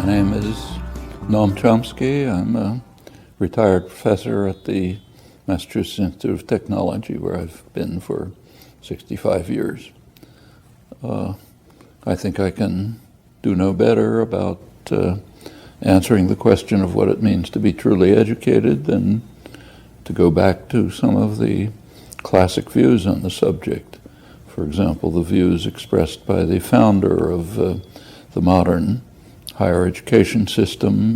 My name is Noam Chomsky. I'm a retired professor at the Massachusetts Institute of Technology, where I've been for 65 years. I think I can do no better about answering the question of what it means to be truly educated than to go back to some of the classic views on the subject. For example, the views expressed by the founder of the modern higher education system,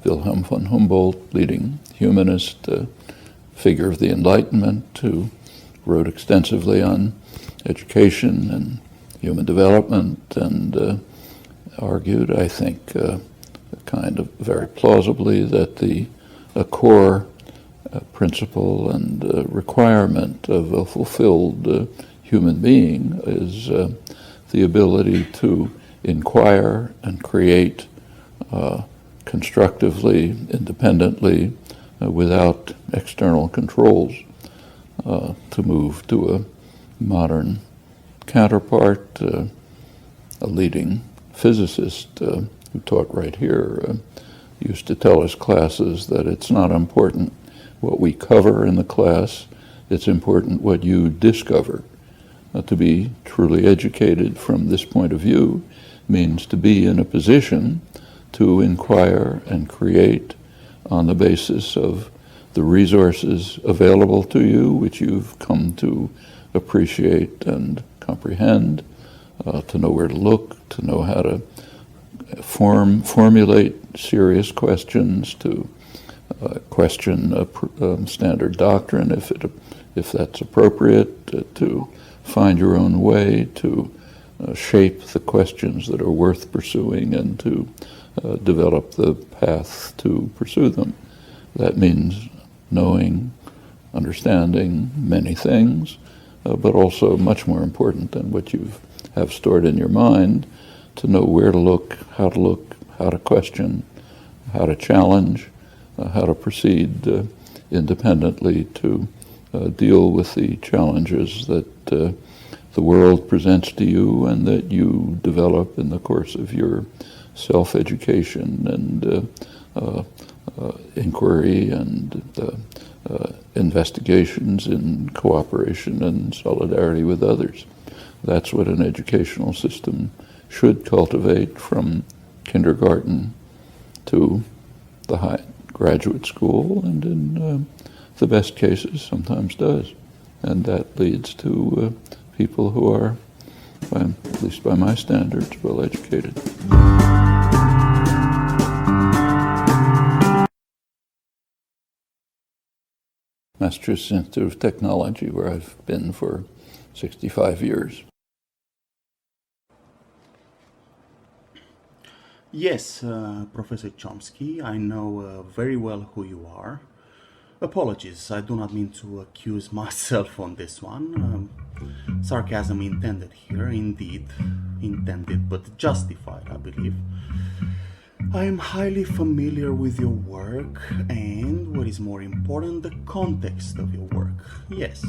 Wilhelm von Humboldt, leading humanist figure of the Enlightenment, who wrote extensively on education and human development and argued, I think, kind of very plausibly, that a core principle and requirement of a fulfilled human being is the ability to inquire and create constructively, independently, without external controls. To move to a modern counterpart, a leading physicist who taught right here used to tell his classes that it's not important what we cover in the class, it's important what you discover. To be truly educated from this point of view means to be in a position to inquire and create on the basis of the resources available to you, which you've come to appreciate and comprehend, to know where to look, to know how to formulate serious questions, to question standard doctrine if that's appropriate, to find your own way, to shape the questions that are worth pursuing, and to develop the path to pursue them. That means knowing, understanding many things, but also much more important than what you have stored in your mind, to know where to look, how to question, how to challenge, how to proceed independently to deal with the challenges that the world presents to you and that you develop in the course of your self-education and inquiry and investigations in cooperation and solidarity with others. That's what an educational system should cultivate from kindergarten to the high graduate school, and in the best cases sometimes does. And that leads to people who are, at least by my standards, well educated. Massachusetts Institute of Technology, where I've been for 65 years. Yes, Professor Chomsky, I know very well who you are. Apologies, I do not mean to accuse myself on this one. Sarcasm intended here, indeed. Intended, but justified, I believe. I am highly familiar with your work and, what is more important, the context of your work. Yes.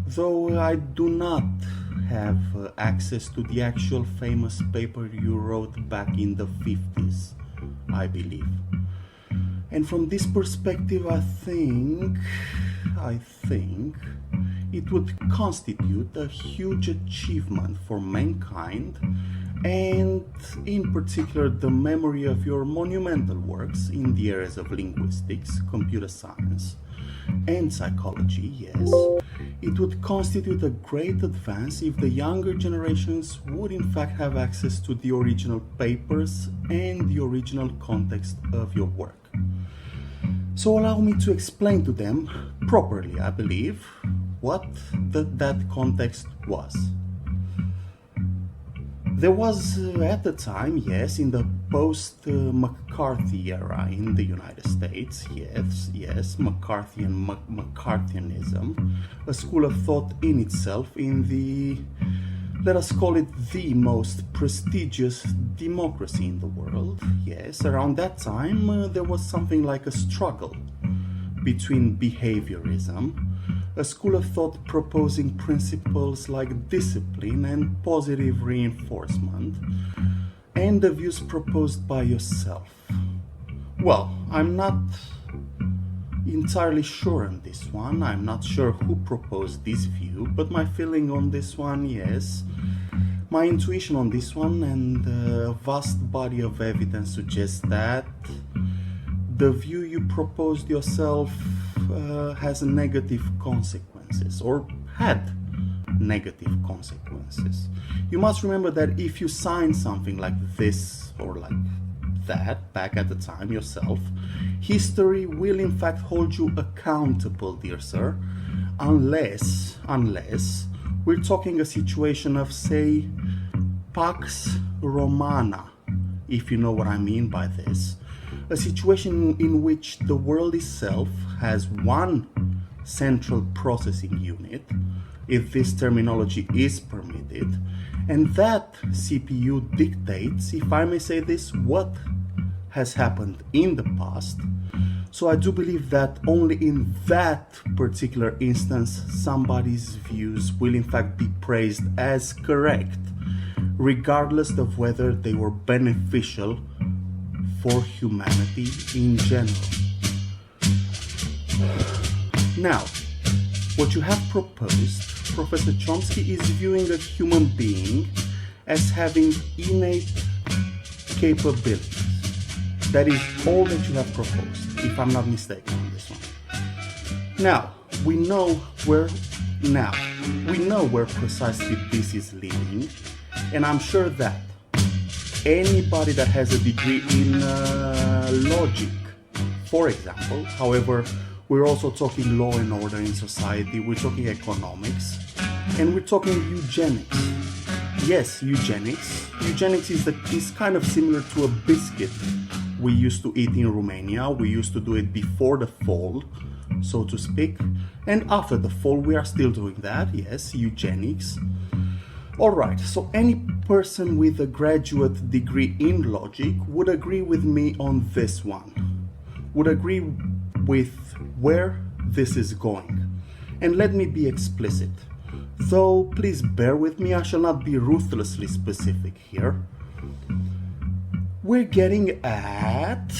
Though I do not have access to the actual famous paper you wrote back in the 50s, I believe. And from this perspective, I think it would constitute a huge achievement for mankind, and in particular the memory of your monumental works in the areas of linguistics, computer science, and psychology. Yes, it would constitute a great advance if the younger generations would in fact have access to the original papers and the original context of your work. So allow me to explain to them properly, I believe, what that context was. There was at the time, yes, in the post-McCarthy era in the United States, yes, McCarthy and McCarthyism, a school of thought in itself in the, let us call it, the most prestigious democracy in the world. Yes, around that time there was something like a struggle between behaviorism, a school of thought proposing principles like discipline and positive reinforcement, and the views proposed by yourself. Well, I'm not entirely sure on this one. I'm not sure who proposed this view, but my feeling on this one, yes. My intuition on this one and the vast body of evidence suggests that the view you proposed yourself has negative consequences, or had negative consequences. You must remember that if you sign something like this or like that back at the time yourself, history will in fact hold you accountable, dear sir, unless we're talking a situation of, say, Pax Romana, if you know what I mean by this, a situation in which the world itself has one central processing unit, if this terminology is permitted, and that CPU dictates, if I may say this, what has happened in the past. So I do believe that only in that particular instance somebody's views will in fact be praised as correct, regardless of whether they were beneficial for humanity in general. Now, what you have proposed, Professor Chomsky, is viewing a human being as having innate capabilities. That is all that you have proposed, if I'm not mistaken on this one. Now, we know where precisely this is leading, and I'm sure that anybody that has a degree in logic, for example, however, we're also talking law and order in society, we're talking economics, and we're talking eugenics. Yes, eugenics. Eugenics is kind of similar to a biscuit we used to eat in Romania. We used to do it before the fall, so to speak, and after the fall we are still doing that. Yes, eugenics. Alright, so any person with a graduate degree in logic would agree with me on this one, would agree with where this is going. And let me be explicit, though please bear with me, I shall not be ruthlessly specific here. We're getting at,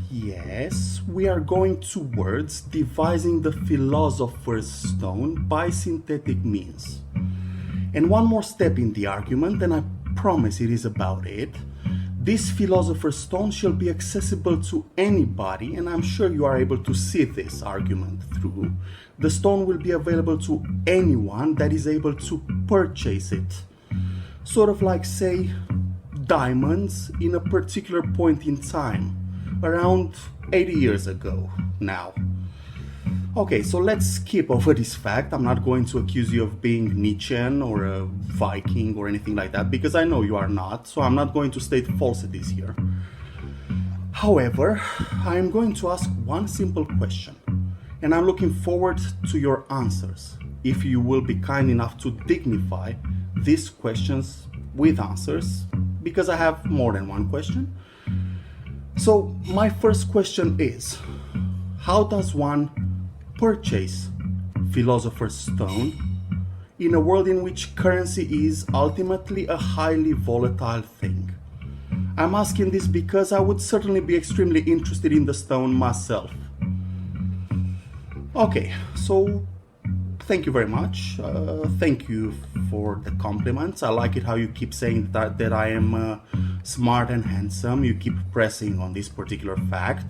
yes, we are going towards devising the philosopher's stone by synthetic means. And one more step in the argument, and I promise it is about it. This philosopher's stone shall be accessible to anybody, and I'm sure you are able to see this argument through. The stone will be available to anyone that is able to purchase it. Sort of like, say, diamonds in a particular point in time, around 80 years ago now. Okay, so let's skip over this fact. I'm not going to accuse you of being Nietzschean or a Viking or anything like that, because I know you are not, so I'm not going to state falsities here. However, I'm going to ask one simple question, and I'm looking forward to your answers, if you will be kind enough to dignify these questions with answers, because I have more than one question. So my first question is, how does one purchase philosopher's stone in a world in which currency is ultimately a highly volatile thing? I'm asking this because I would certainly be extremely interested in the stone myself. Okay, so thank you very much. Thank you for the compliments. I like it how you keep saying that I am smart and handsome. You keep pressing on this particular fact.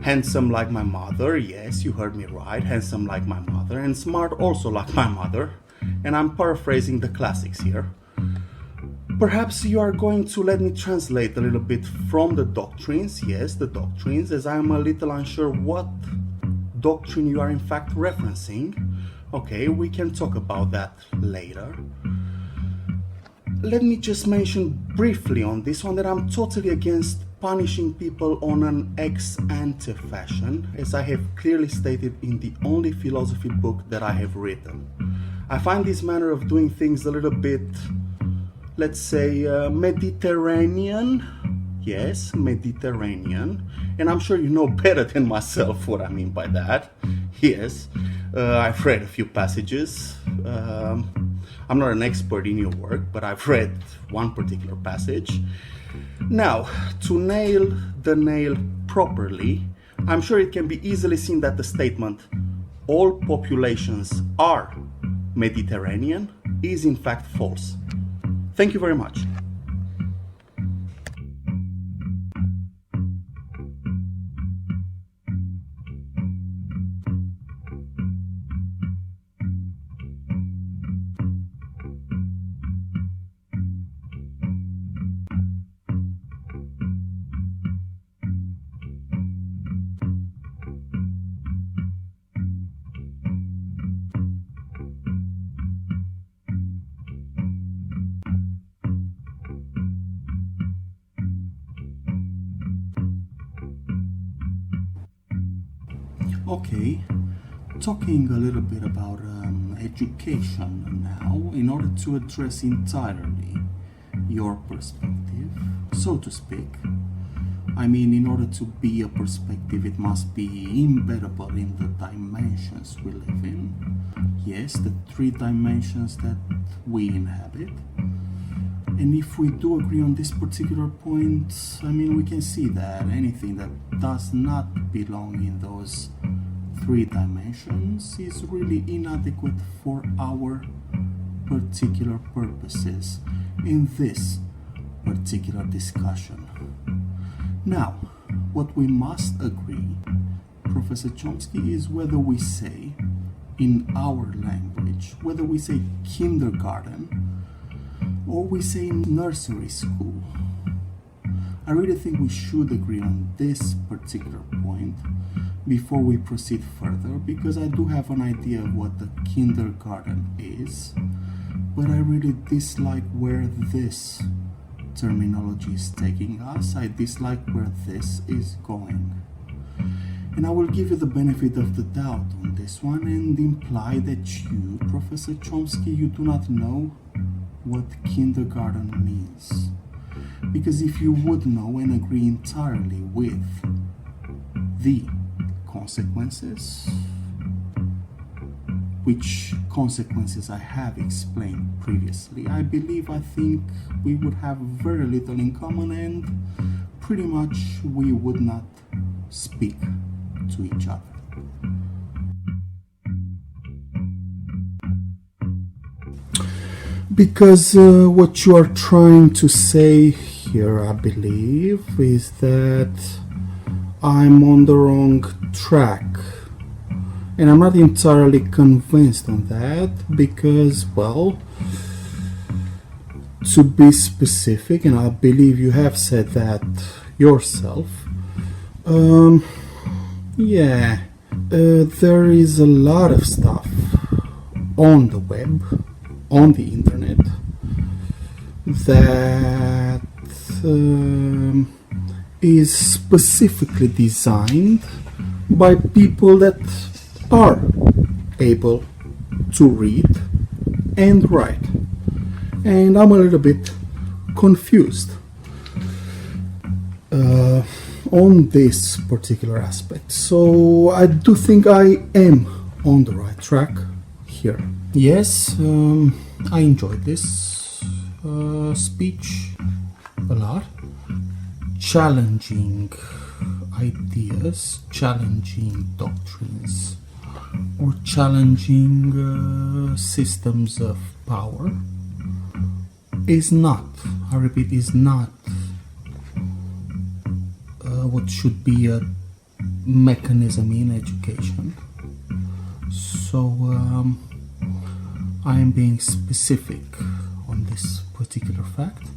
Handsome like my mother, yes, you heard me right, handsome like my mother, and smart also like my mother, and I'm paraphrasing the classics here. Perhaps you are going to let me translate a little bit from the doctrines, yes, the doctrines, as I'm a little unsure what doctrine you are in fact referencing. Okay, we can talk about that later. Let me just mention briefly on this one that I'm totally against punishing people on an ex ante fashion, as I have clearly stated in the only philosophy book that I have written. I find this manner of doing things a little bit, let's say, Mediterranean. Yes, Mediterranean. And I'm sure you know better than myself what I mean by that. Yes, I've read a few passages. I'm I'm not an expert in your work, but I've read one particular passage. Now, to nail the nail properly, I'm sure it can be easily seen that the statement, all populations are Mediterranean, is in fact false. Thank you very much. Okay, talking a little bit about education now, in order to address entirely your perspective, so to speak. I mean, in order to be a perspective, it must be embeddable in the dimensions we live in. Yes, the 3 dimensions that we inhabit. And if we do agree on this particular point, I mean, we can see that anything that does not belong in those 3 dimensions is really inadequate for our particular purposes in this particular discussion. Now, what we must agree, Professor Chomsky, is whether we say in our language, whether we say kindergarten or we say nursery school. I really think we should agree on this particular point before we proceed further, because I do have an idea of what the kindergarten is, but I really dislike where this terminology is taking us. I dislike where this is going. And I will give you the benefit of the doubt on this one and imply that you, Professor Chomsky, you do not know what kindergarten means. Because if you would know and agree entirely with the consequences, which consequences I have explained previously, I think we would have very little in common and pretty much we would not speak to each other. Because what you are trying to say here, I believe, is that I'm on the wrong track. And I'm not entirely convinced on that because, well, to be specific, and I believe you have said that yourself, there is a lot of stuff on the web, on the internet, that is specifically designed by people that are able to read and write. And I'm a little bit confused on this particular aspect. So I do think I am on the right track here. Yes, I enjoyed this speech a lot. Challenging ideas, challenging doctrines, or challenging systems of power is not, I repeat, is not what should be a mechanism in education. So I am being specific on this particular fact.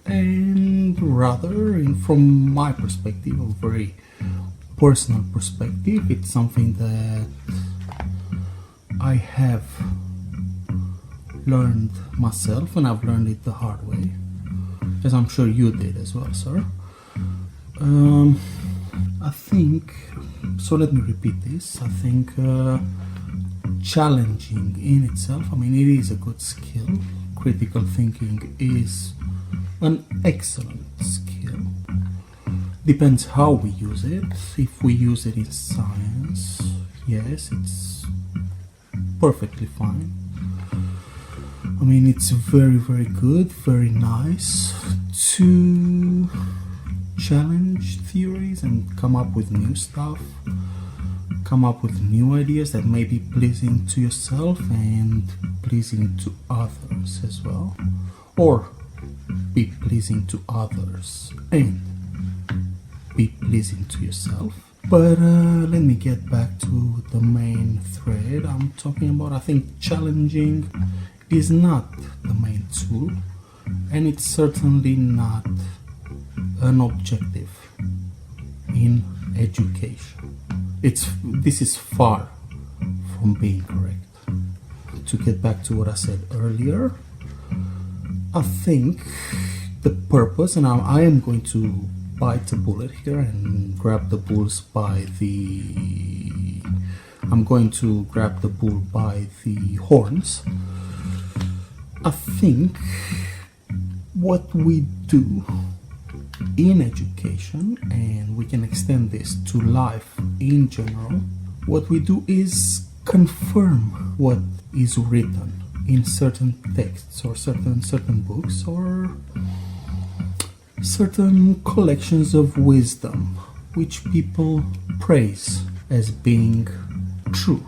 And rather, from my perspective, a very personal perspective, it's something that I have learned myself, and I've learned it the hard way, as I'm sure you did as well, sir. I think, so let me repeat this, I think challenging in itself, I mean, it is a good skill. Critical thinking is an excellent skill. Depends how we use it. If we use it in science, yes, it's perfectly fine. I mean, it's very, very good, very nice to challenge theories and come up with new stuff, come up with new ideas that may be pleasing to yourself and pleasing to others as well, or be pleasing to others and be pleasing to yourself. But let me get back to the main thread I'm talking about. I think challenging is not the main tool, and it's certainly not an objective in education. This is far from being correct. To get back to what I said earlier, I think the purpose, and I am going to bite the bullet here and grab the bulls by the... I'm going to grab the bull by the horns. I think what we do in education, and we can extend this to life in general, what we do is confirm what is written in certain texts or certain books or certain collections of wisdom which people praise as being true.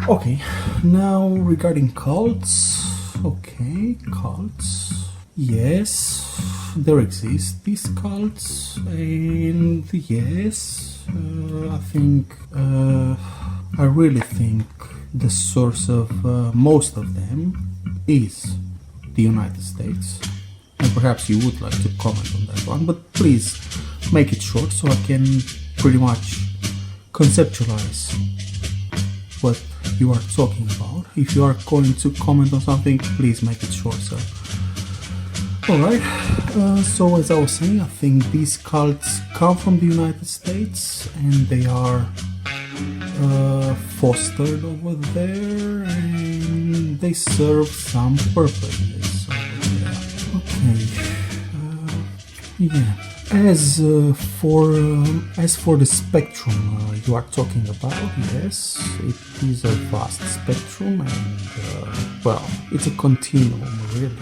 Okay, now regarding cults. Okay, cults. Yes, there exist these cults, and yes, I really think the source of most of them is the United States. And perhaps you would like to comment on that one, but please make it short so I can pretty much conceptualize what you are talking about. If you are going to comment on something, please make it short, sir. Alright, so as I was saying, I think these cults come from the United States and they are fostered over there and they serve some purposes over there. Okay, yeah. As for the spectrum you are talking about, yes, it is a vast spectrum and well, it's a continuum really,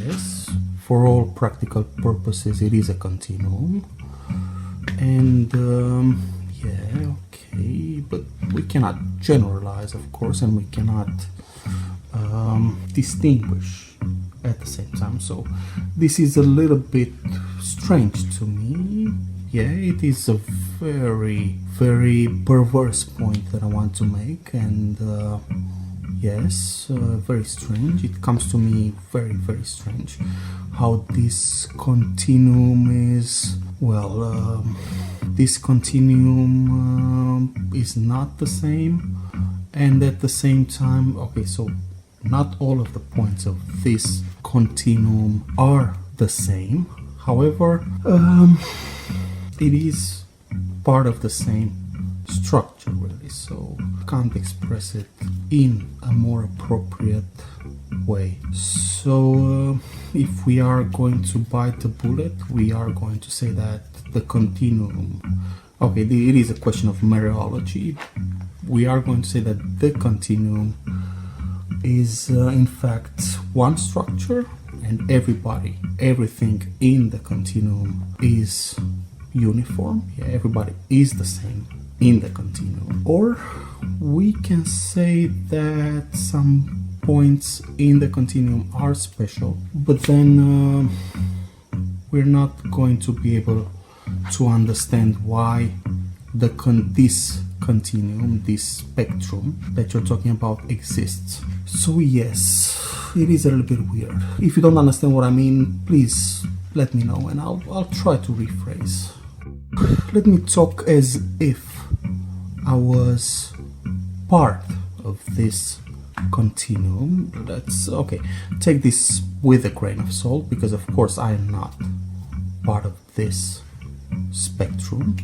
yes. For all practical purposes it is a continuum and yeah, okay, but we cannot generalize of course, and we cannot distinguish at the same time, so this is a little bit strange to me. Yeah, it is a very, very perverse point that I want to make, and yes, very strange. It comes to me very, very strange how this continuum is, well, this continuum is not the same, and at the same time, okay, so not all of the points of this continuum are the same. However, it is part of the same structure really, so can't express it in a more appropriate way. So if we are going to bite the bullet, we are going to say that the continuum, okay, it is a question of mereology. We are going to say that the continuum is in fact one structure, and everything in the continuum is uniform. Yeah, everybody is the same in the continuum. Or we can say that some points in the continuum are special, but then we're not going to be able to understand why this continuum, this spectrum that you're talking about exists. So yes, it is a little bit weird. If you don't understand what I mean, please let me know and I'll try to rephrase. Let me talk as if I was part of this continuum. That's okay. Take this with a grain of salt, because of course I am not part of this spectrum.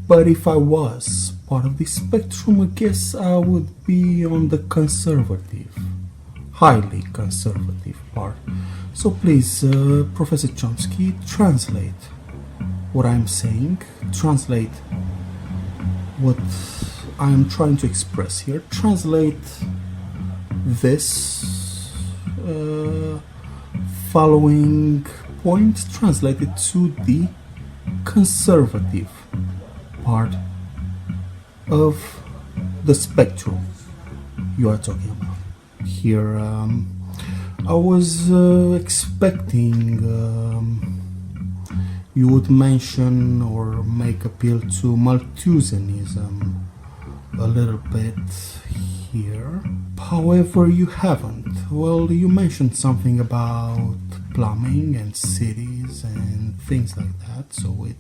But if I was part of this spectrum, I guess I would be on the conservative, highly conservative part. So please, Professor Chomsky, translate what I'm saying, translate what I'm trying to express here. Translate this following point, translate it to the conservative part of the spectrum you are talking about. Here, I was expecting you would mention or make appeal to Malthusianism a little bit here. However, you haven't. Well, you mentioned something about plumbing and cities and things like that, so it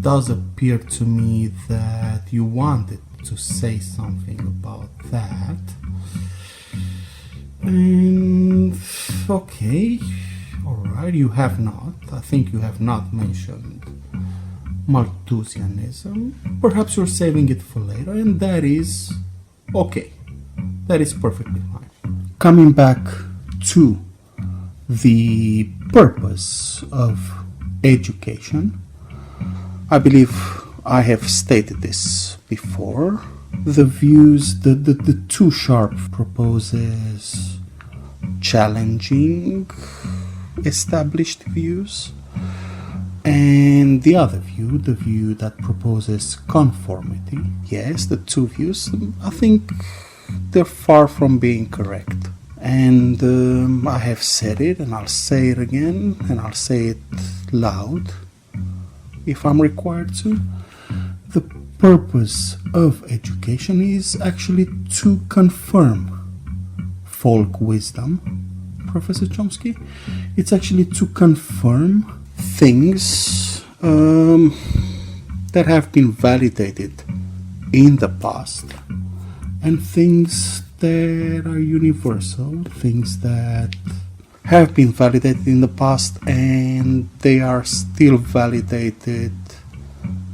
does appear to me that you wanted to say something about that. And okay, alright, you have not. I think you have not mentioned Malthusianism. Perhaps you're saving it for later, and that is okay. That is perfectly fine. Coming back to the purpose of education, I believe I have stated this before. The views, the Too Sharp proposes challenging established views, and the other view, the view that proposes conformity. Yes, the two views, I think they're far from being correct. And I have said it, and I'll say it again, and I'll say it loud if I'm required to. The purpose of education is actually to confirm folk wisdom, Professor Chomsky. It's actually to confirm things that have been validated in the past, and things that are universal, things that have been validated in the past and they are still validated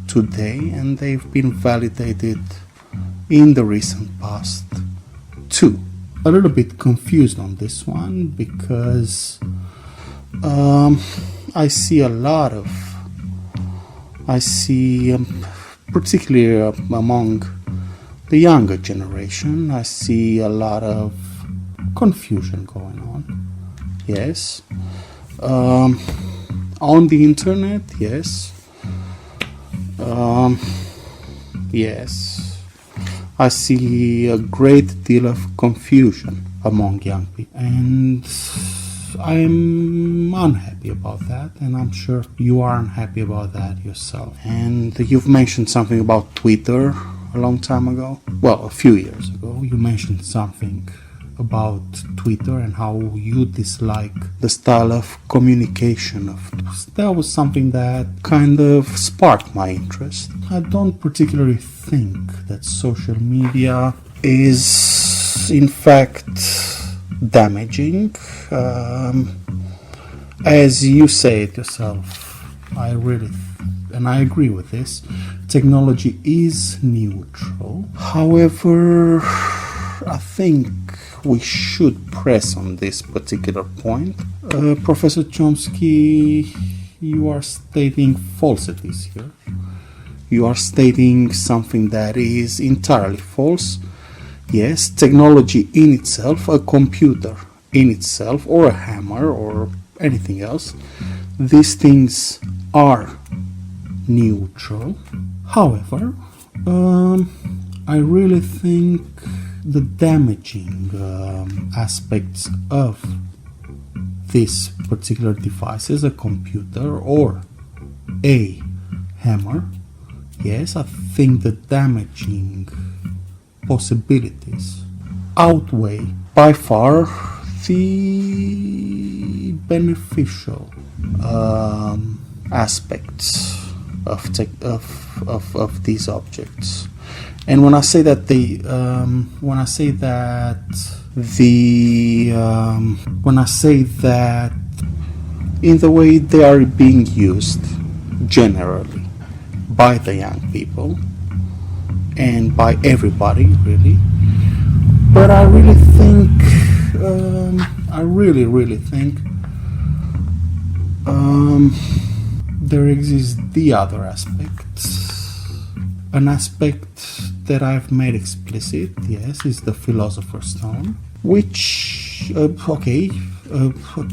today, and they've been validated in the recent past too. A little bit confused on this one because I see particularly among the younger generation, I see a lot of confusion going on. Yes. On the internet, yes. Yes. I see a great deal of confusion among young people, and I'm unhappy about that, and I'm sure you are unhappy about that yourself. And you've mentioned something about Twitter a long time ago. Well, a few years ago, you mentioned something about Twitter and how you dislike the style of communication of that was something that kind of sparked my interest. I don't particularly think that social media is in fact damaging. As you say it yourself, I agree with this. Technology is neutral. However, I think we should press on this particular point. Professor Chomsky, you are stating falsities here. You are stating something that is entirely false. Yes, technology in itself, a computer in itself, or a hammer, or anything else, these things are neutral. However, I really think the damaging aspects of this particular device, a computer or a hammer, yes, I think the damaging possibilities outweigh by far the beneficial aspects of these objects. And when I say that in the way they are being used generally by the young people and by everybody really, but I really think there exists the other aspect, an aspect that I've made explicit, yes, is the Philosopher's Stone, which, a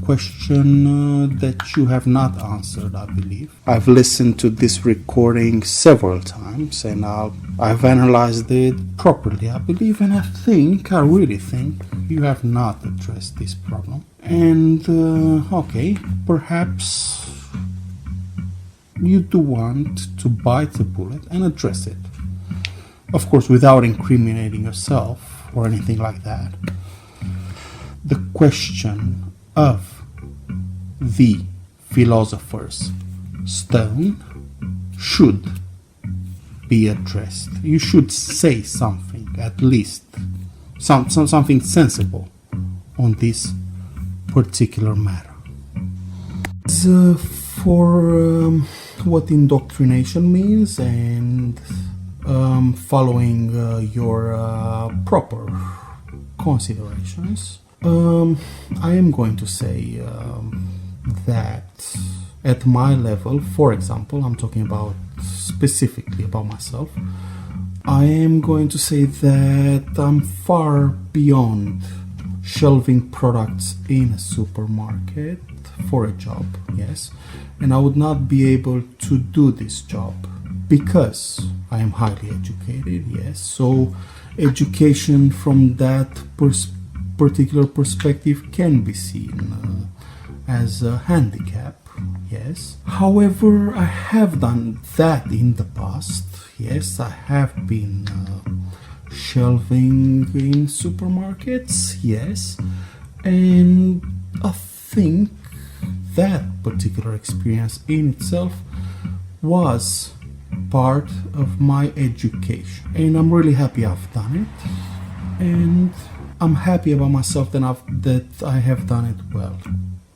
question that you have not answered, I believe. I've listened to this recording several times and I've analyzed it properly, I believe, and I really think you have not addressed this problem. And, perhaps you do want to bite the bullet and address it. Of course, without incriminating yourself or anything like that. The question of the Philosopher's Stone should be addressed. You should say something, at least something sensible on this particular matter. For what indoctrination means and following your proper considerations, I am going to say that at my level, for example, I'm talking about specifically about myself, I am going to say that I'm far beyond shelving products in a supermarket for a job, yes, and I would not be able to do this job because I am highly educated, yes, so education from that particular perspective can be seen as a handicap, yes. However, I have done that in the past, yes, I have been shelving in supermarkets, yes, and I think that particular experience in itself was part of my education, and I'm really happy I've done it, and I'm happy about myself that I have done it well.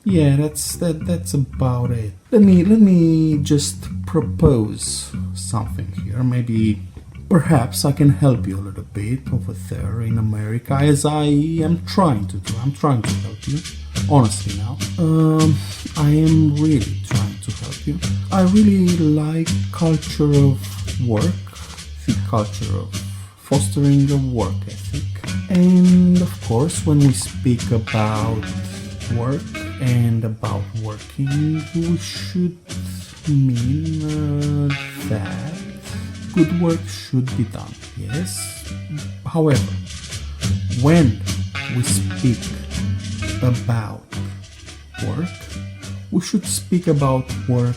Yeah, that's about it. Let me just propose something here. Maybe perhaps I can help you a little bit over there in America, as I am trying to do. I'm trying to help you, honestly now. I am really trying to help you. I really like culture of work, the culture of fostering a work ethic. And of course, when we speak about work and about working, we should mean that good work should be done, yes. However, when we speak about work, we should speak about work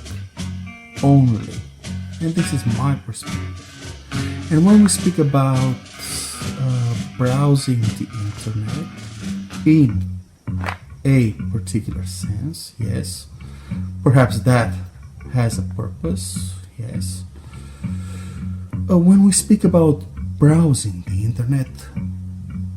only, and this is my perspective. And when we speak about browsing the internet in a particular sense, yes, perhaps that has a purpose, yes. When we speak about browsing the internet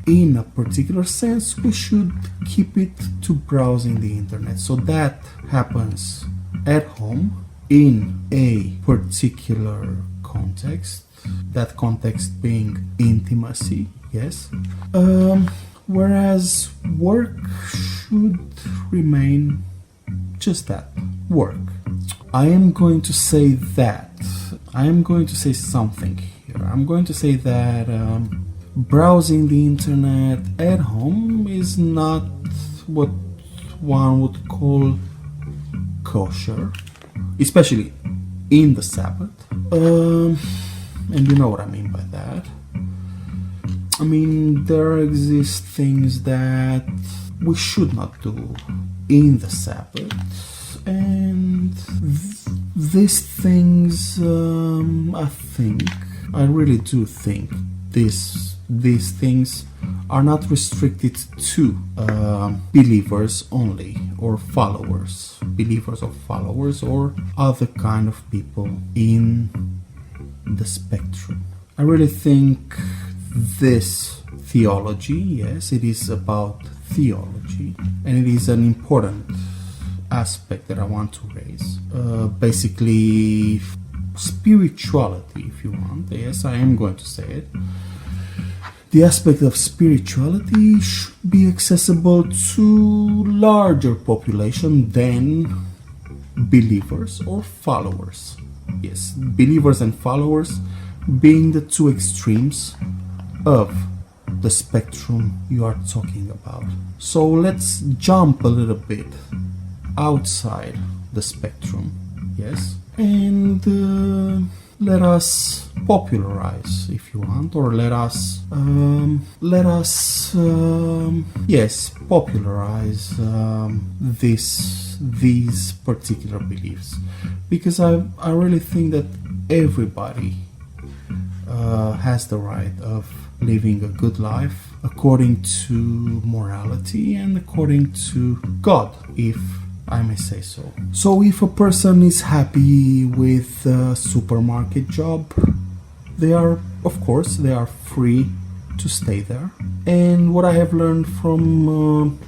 in a particular sense, we should keep it to browsing the internet. So that happens at home in a particular context, that context being intimacy, yes. Whereas work should remain just that, work. I am going to say that. I am going to say something here. I'm going to say that browsing the internet at home is not what one would call kosher, especially in the Sabbath. And you know what I mean by that. I mean, there exist things that we should not do in the Sabbath, and these things, I really do think these things are not restricted to believers only, or followers, believers or followers, or other kind of people in the spectrum. I really think this theology, yes, it is about theology, and it is an important aspect that I want to raise. Basically, spirituality, if you want, yes, I am going to say it. The aspect of spirituality should be accessible to larger population than believers or followers. Yes, believers and followers being the two extremes of the spectrum you are talking about. So let's jump a little bit outside the spectrum, yes, and let us popularize, if you want, or let us yes, popularize these particular beliefs, because I really think that everybody has the right of living a good life according to morality and according to God, if I may say so. So if a person is happy with a supermarket job, they are free to stay there. And what I have learned from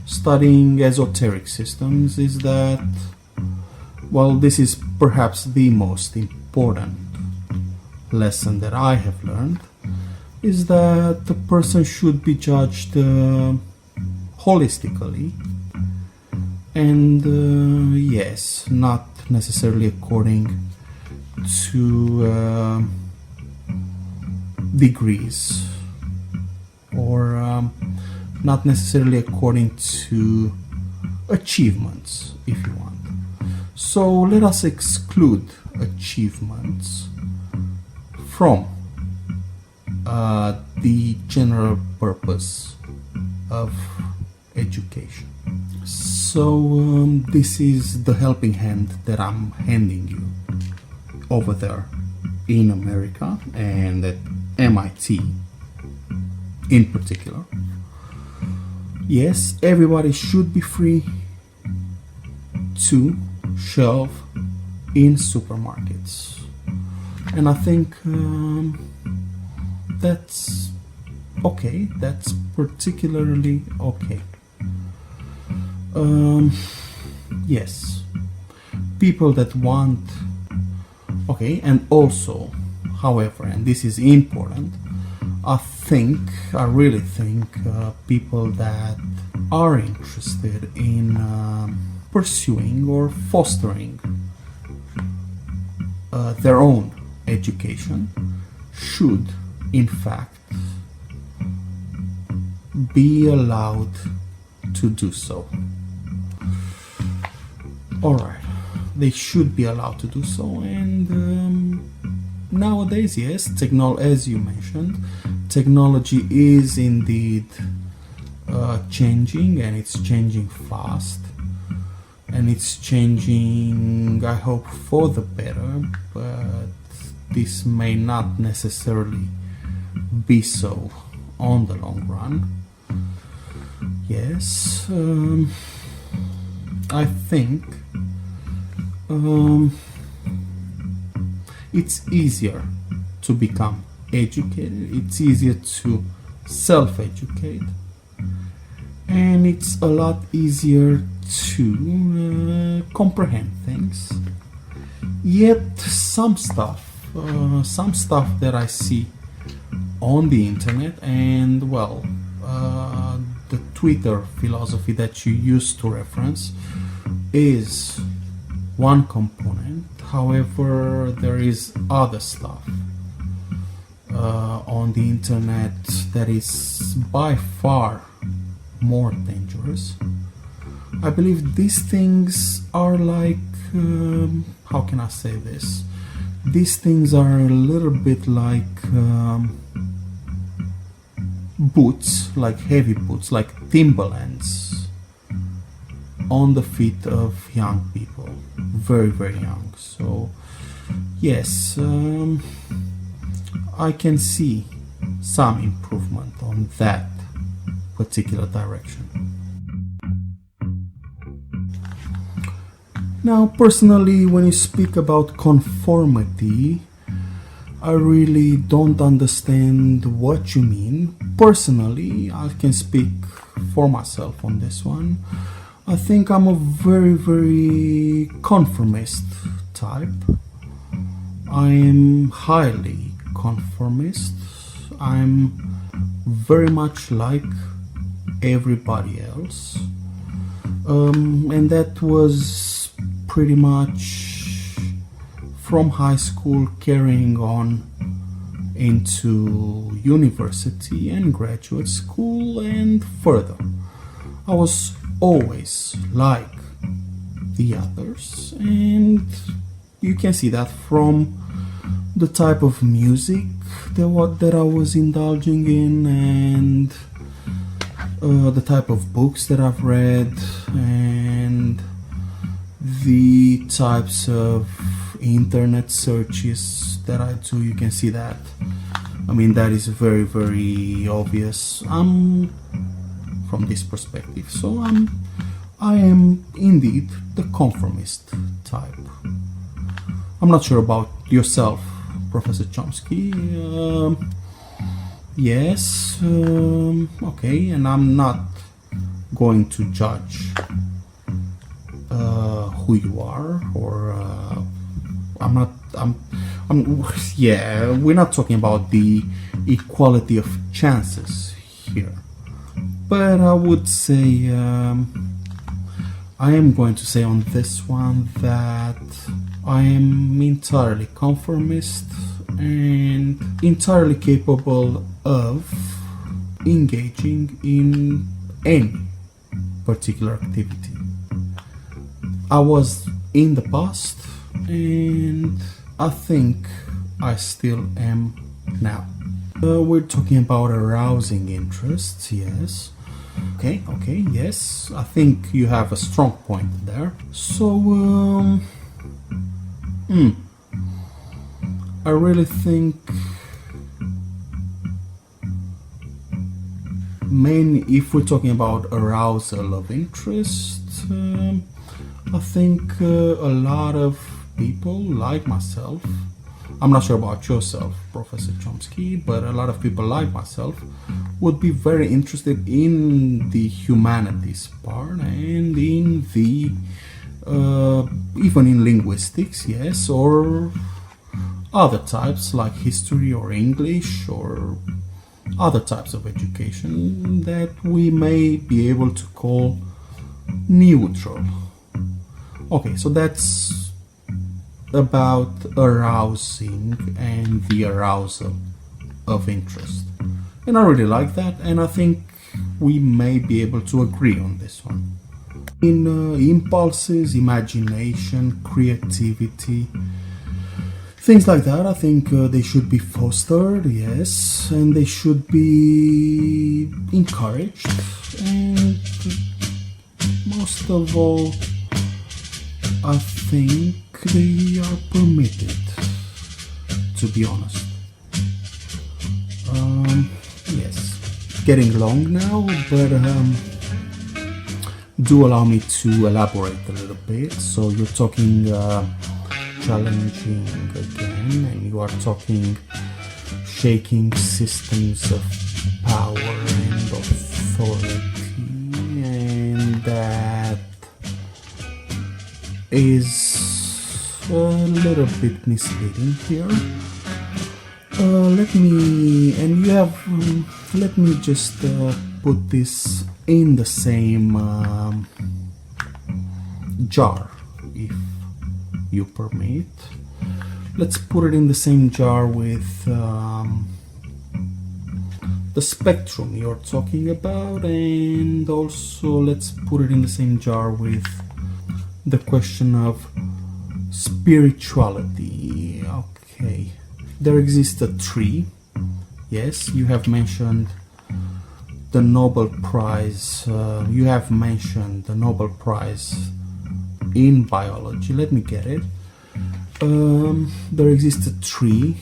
studying esoteric systems is that, well, this is perhaps the most important lesson that I have learned, is that the person should be judged holistically, and yes, not necessarily according to degrees, or not necessarily according to achievements, if you want. So let us exclude achievements from the general purpose of education. So this is the helping hand that I'm handing you over there in America and at MIT in particular. Yes, everybody should be free to shop in supermarkets, and I think that's okay. That's particularly okay. Yes, people that want, okay, and also, however, and this is important, I really think people that are interested in pursuing or fostering their own education should, in fact, be allowed to do so. Alright, they should be allowed to do so, and nowadays, yes, as you mentioned, technology is indeed changing, and it's changing fast, and it's changing, I hope, for the better, but this may not necessarily be so on the long run. Yes, I think it's easier to become educated, it's easier to self-educate, and it's a lot easier to comprehend things. Yet some stuff that I see on the internet, and well, the Twitter philosophy that you used to reference is one component. However, there is other stuff on the internet that is by far more dangerous. I believe these things are like, how can I say this? These things are a little bit like boots, like heavy boots, like Timberlands on the feet of young people, very, very young. So yes, I can see some improvement on that particular direction. Now, personally, when you speak about conformity, I really don't understand what you mean. Personally, I can speak for myself on this one. I think I'm a very, very conformist type. I'm highly conformist. I'm very much like everybody else. And that was pretty much from high school carrying on into university and graduate school and further. I was always like the others, and you can see that from the type of music that I was indulging in, and the type of books that I've read, and the types of internet searches that I do. You can see that. I mean, that is very, very obvious. I'm from this perspective, so I am indeed the conformist type. I'm not sure about yourself, Professor Chomsky. Yes, okay, and I'm not going to judge who you are, or yeah, we're not talking about the equality of chances here, but I would say I am going to say on this one that I am entirely conformist and entirely capable of engaging in any particular activity. I was in the past, and I think I still am now. We're talking about arousing interests, yes. Okay, yes. I think you have a strong point there. So, I really think if we're talking about arousal of interest, I think a lot of people like myself, I'm not sure about yourself, Professor Chomsky, but a lot of people like myself would be very interested in the humanities part and in the even in linguistics, yes, or other types like history or English or other types of education that we may be able to call neutral. Okay, so that's about arousing and the arousal of interest. And I really like that, and I think we may be able to agree on this one. In impulses, imagination, creativity, things like that, I think they should be fostered, yes, and they should be encouraged, and most of all, I think they are permitted, to be honest. Yes, getting long now, but do allow me to elaborate a little bit. So you're talking challenging again, and you are talking shaking systems of power and authority, and that is a little bit misleading here. Let me just put this in the same jar, if you permit. Let's put it in the same jar with the spectrum you're talking about, and also let's put it in the same jar with the question of spirituality. Okay, there exists a tree. Yes, you have mentioned the Nobel Prize. You have mentioned the Nobel Prize in biology. Let me get it. There exists a tree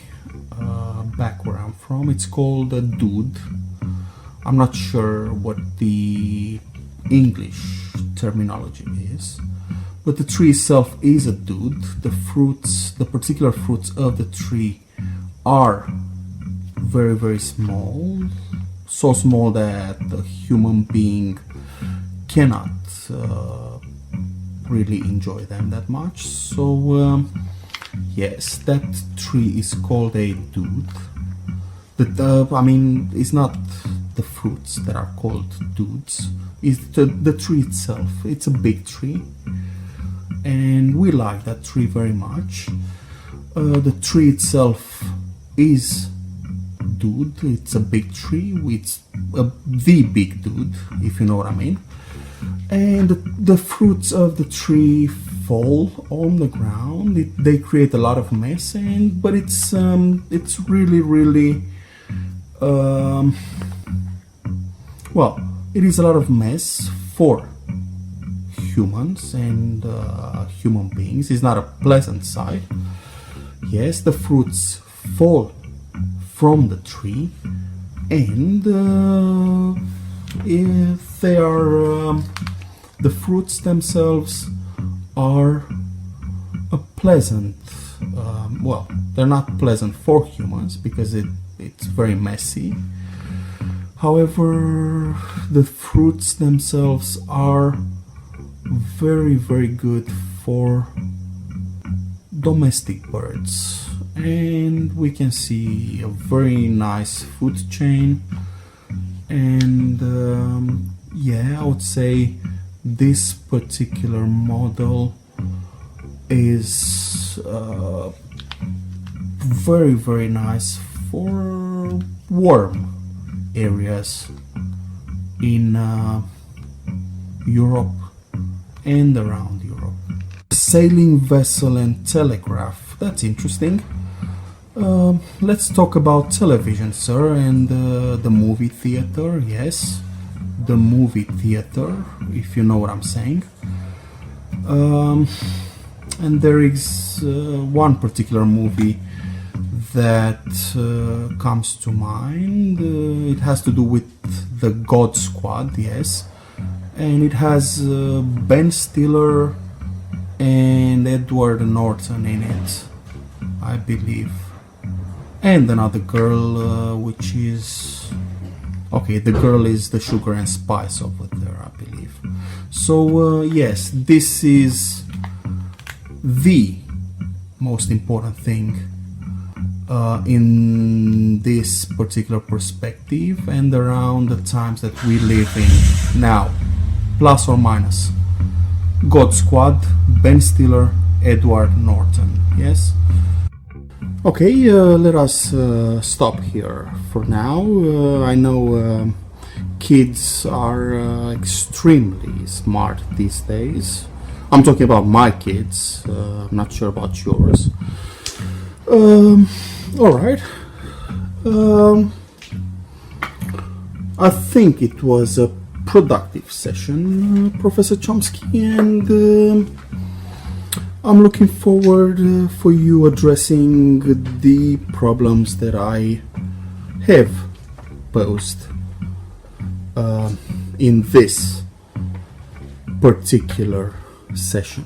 back where I'm from. It's called a dude. I'm not sure what the English terminology is, but the tree itself is a dude. The fruits, the particular fruits of the tree are very, very small, so small that a human being cannot really enjoy them that much. So yes, that tree is called a dude. I mean, it's not the fruits that are called dudes, it's the tree itself. It's a big tree, and we like that tree very much. The tree itself is dude. It's a big tree. It's the big dude, if you know what I mean. And the fruits of the tree fall on the ground. They create a lot of mess, but it's really well, it is a lot of mess for humans and human beings. It's not a pleasant sight. Yes, the fruits fall from the tree, and if they are the fruits themselves are a pleasant, well, they're not pleasant for humans because it's very messy. However, the fruits themselves are very good for domestic birds, and we can see a very nice food chain. And yeah, I would say this particular model is very nice for warm areas in Europe and around Europe. Sailing vessel and telegraph, that's interesting. Let's talk about television, sir, and the movie theater. Yes, the movie theater, if you know what I'm saying. And there is one particular movie that comes to mind. It has to do with the God Squad, yes, and it has Ben Stiller and Edward Norton in it, I believe, and another girl, which is okay. The girl is the Sugar and Spice over there, I believe. So yes, this is the most important thing in this particular perspective and around the times that we live in now, plus or minus. God Squad, Ben Stiller, Edward Norton, yes? Okay, let us stop here for now. I know kids are extremely smart these days. I'm talking about my kids, I'm not sure about yours. Alright. I think it was a productive session, Professor Chomsky, and I'm looking forward for you addressing the problems that I have posed in this particular session.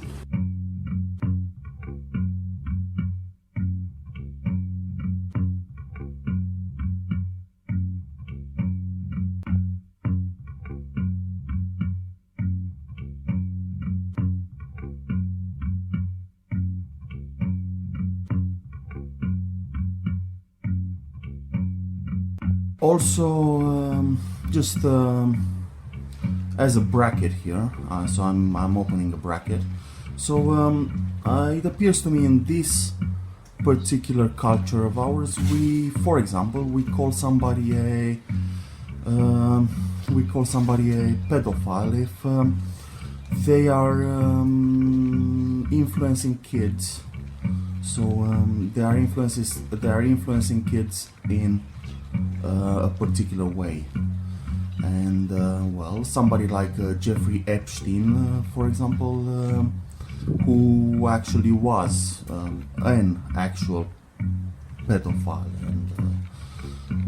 Also, just as a bracket here, so I'm opening a bracket. So it appears to me in this particular culture of ours, for example, we call somebody a pedophile if they are influencing kids. So they are influencing kids in a particular way. And well, somebody like Jeffrey Epstein, for example, who actually was an actual pedophile, and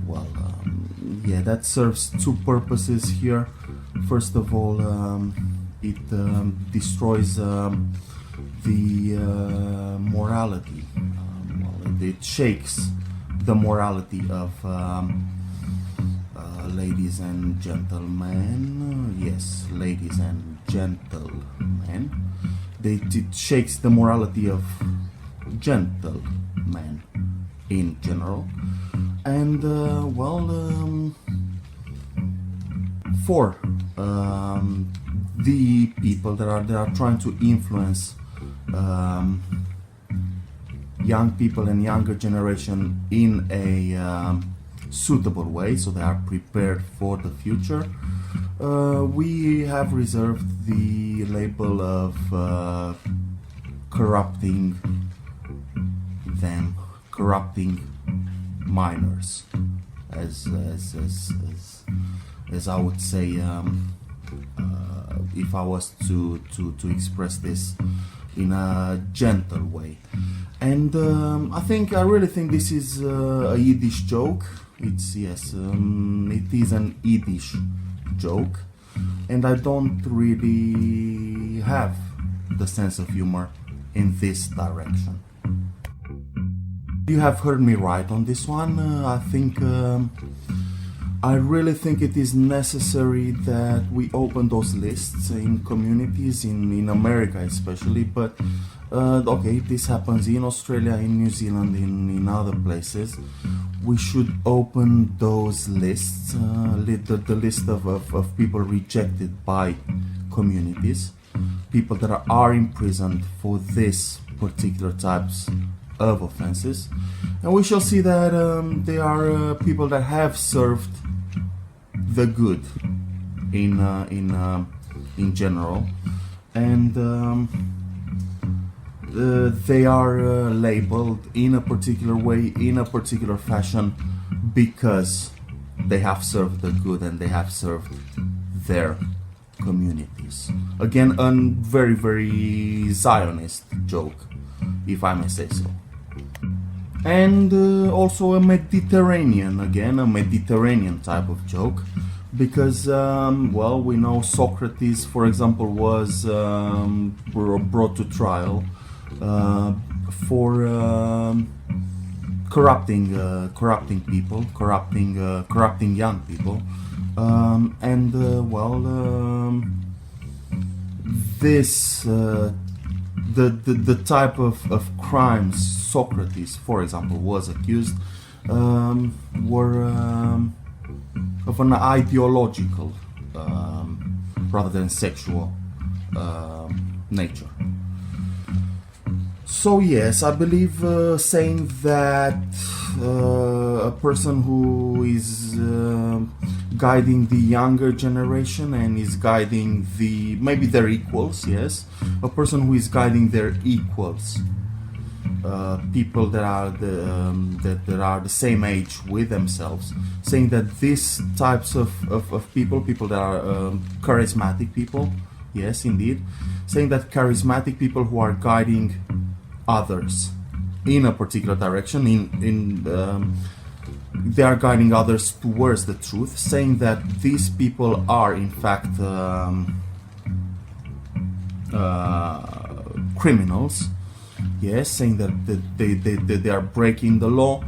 well, yeah, that serves two purposes here. First of all, it destroys the morality. Well, it shakes the morality of ladies and gentlemen. Yes, ladies and gentlemen. It shakes the morality of gentlemen in general. And well, for the people that are trying to influence young people and younger generation in a suitable way, so they are prepared for the future. We have reserved the label of corrupting them, corrupting minors, as I would say, if I was to express this in a gentle way. And I really think this is a Yiddish joke. It is an Yiddish joke, and I don't really have the sense of humor in this direction. You have heard me right on this one. I really think it is necessary that we open those lists in communities, in America especially, but okay, this happens in Australia, in New Zealand, in other places. We should open those lists, the list of people rejected by communities, people that are imprisoned for this particular types of offenses, and we shall see that they are people that have served the good in general, and they are labeled in a particular way, in a particular fashion, because they have served the good and they have served their communities. Again, a very, very Zionist joke, if I may say so. And also a Mediterranean type of joke, because well, we know Socrates, for example, was brought to trial for corrupting people, corrupting young people, and this the type of crimes Socrates, for example, was accused were of an ideological rather than sexual nature. So yes, I believe saying that a person who is guiding the younger generation and is guiding maybe their equals, yes, a person who is guiding their equals, people that are the same age with themselves, saying that these types of people that are charismatic people, yes, indeed, saying that charismatic people who are guiding others in a particular direction, they are guiding others towards the truth, saying that these people are in fact criminals, yes, saying that they are breaking the law,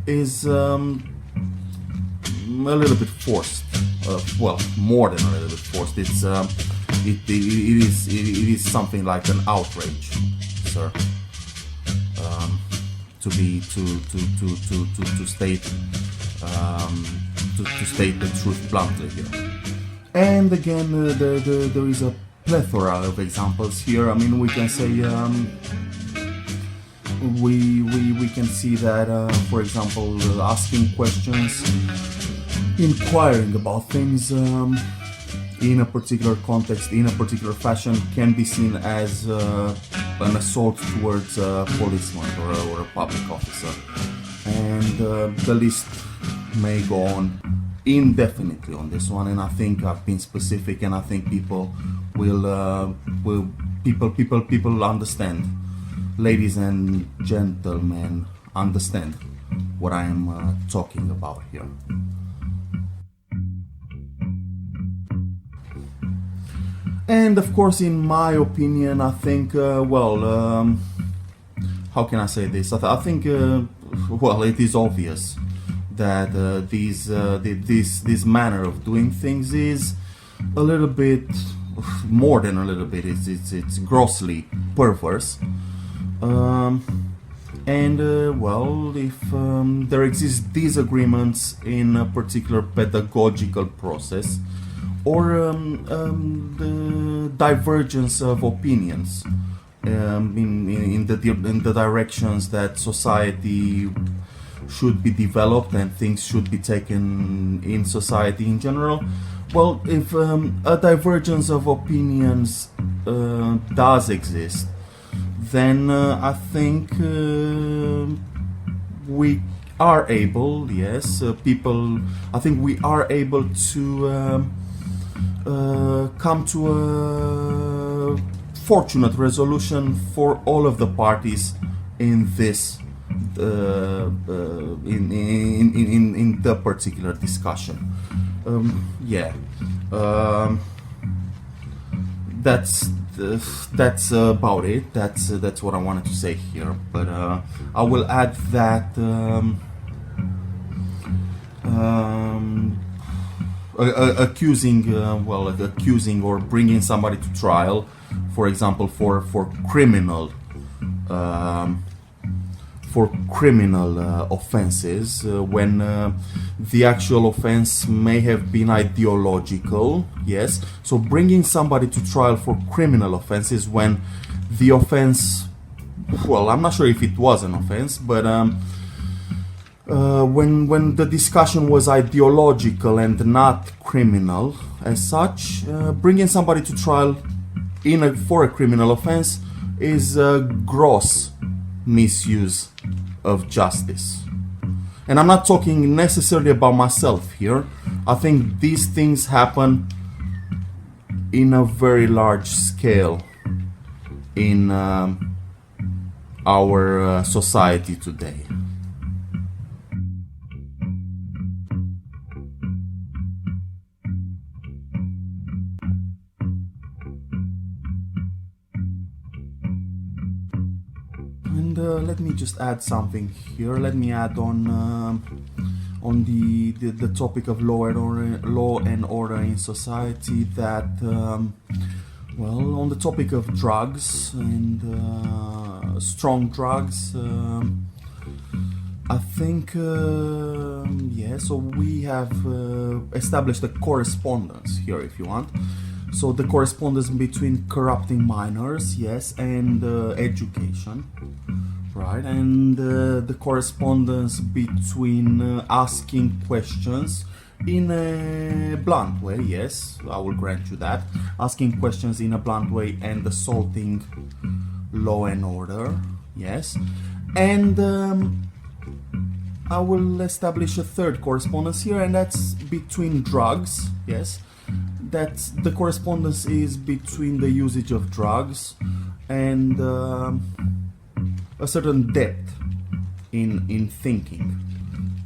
is a little bit forced. Well, more than a little bit forced. It's it is something like an outrage, sir. To state the truth bluntly here. And again, there is a plethora of examples here. I mean, we can say we can see that, for example, asking questions, inquiring about things in a particular context, in a particular fashion, can be seen as an assault towards a policeman or a public officer, and the list may go on indefinitely on this one. And I think I've been specific, and I think people will understand, ladies and gentlemen, understand what I am talking about here. And of course, in my opinion, I think, how can I say this? I think, it is obvious that this manner of doing things is a little bit, more than a little bit, it's grossly perverse. If there exist disagreements in a particular pedagogical process, or the divergence of opinions in the directions that society should be developed and things should be taken in society in general. Well, if a divergence of opinions does exist, then I think we are able, yes, I think we are able to come to a fortunate resolution for all of the parties in this in the particular discussion. That's about it. That's what I wanted to say here. But I will add that accusing or bringing somebody to trial, for example, for criminal offenses, when the actual offense may have been ideological, yes. So bringing somebody to trial for criminal offenses when the offense, well, I'm not sure if it was an offense, but when the discussion was ideological and not criminal as such, bringing somebody to trial for a criminal offense is a gross misuse of justice. And I'm not talking necessarily about myself here. I think these things happen in a very large scale in our society today. And let me just add something here. Let me add on the topic of law and order in society, that well, on the topic of drugs and strong drugs, I think so we have established a correspondence here, if you want. So the correspondence between corrupting minors, yes, and education, right? And the correspondence between asking questions in a blunt way, yes, I will grant you that. Asking questions in a blunt way and assaulting law and order, yes. And I will establish a third correspondence here, and that's between drugs, yes. That's the correspondence is between the usage of drugs and a certain depth in thinking.